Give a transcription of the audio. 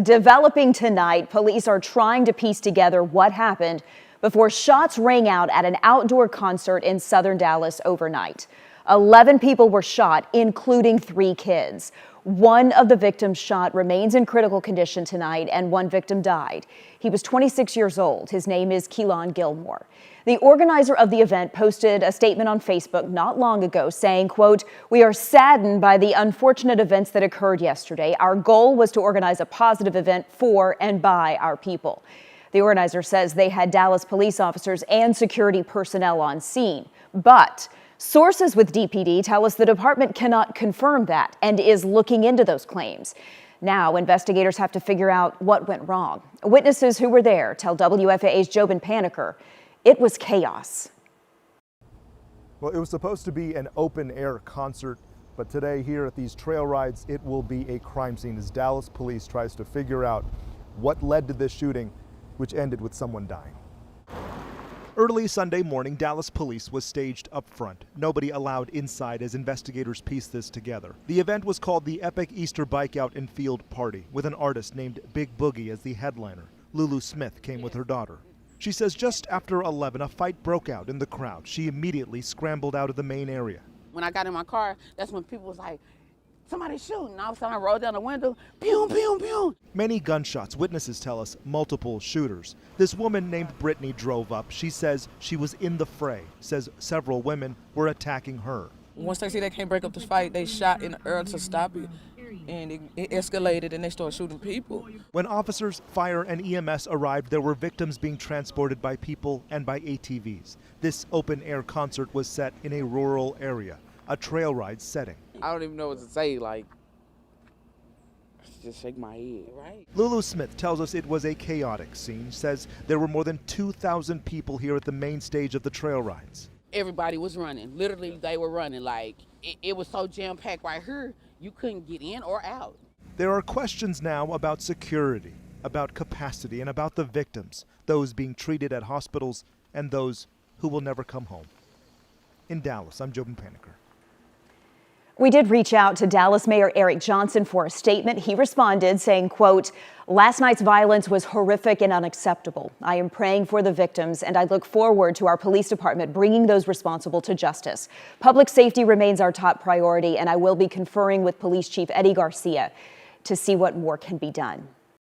Developing tonight, police are trying to piece together what happened before shots rang out at an outdoor concert in southern Dallas overnight. 11 people were shot, including 3 kids. One of the victims shot remains in critical condition tonight, and one victim died. He was 26 years old. His name is Keelan Gilmore. The organizer of the event posted a statement on Facebook not long ago saying, quote, "We are saddened by the unfortunate events that occurred yesterday. Our goal was to organize a positive event for and by our people." The organizer says they had Dallas police officers and security personnel on scene, but sources with DPD tell us the department cannot confirm that and is looking into those claims. Now, investigators have to figure out what went wrong. Witnesses who were there tell WFAA's Jobin Paniker it was chaos. Well, it was supposed to be an open-air concert, but today here at these trail rides, it will be a crime scene as Dallas police tries to figure out what led to this shooting, which ended with someone dying. Early Sunday morning, Dallas police was staged up front. Nobody allowed inside as investigators pieced this together. The event was called the Epic Easter Bike Out and Field Party, with an artist named Big Boogie as the headliner. Lulu Smith came with her daughter. She says just after 11, a fight broke out in the crowd. She immediately scrambled out of the main area. When I got in my car, that's when people was like, "Somebody's shooting." And all of a sudden I rolled down the window, pew, pew, pew. Many gunshots, witnesses tell us, multiple shooters. This woman named Brittany drove up. She says she was in the fray, says several women were attacking her. Once they see they can't break up this fight, they shot in the air to stop it. And it escalated and they started shooting people. When officers, fire, and EMS arrived, there were victims being transported by people and by ATVs. This open-air concert was set in a rural area, a trail ride setting. I don't even know what to say, like, just shake my head, right? Lulu Smith tells us it was a chaotic scene, says there were more than 2,000 people here at the main stage of the trail rides. Everybody was running. Literally, they were running. Like, it was so jam-packed right here, you couldn't get in or out. There are questions now about security, about capacity, and about the victims, those being treated at hospitals and those who will never come home. In Dallas, I'm Jobin Paniker. We did reach out to Dallas Mayor Eric Johnson for a statement. He responded saying, quote, "Last night's violence was horrific and unacceptable. I am praying for the victims, and I look forward to our police department bringing those responsible to justice. Public safety remains our top priority, and I will be conferring with Police Chief Eddie Garcia to see what more can be done."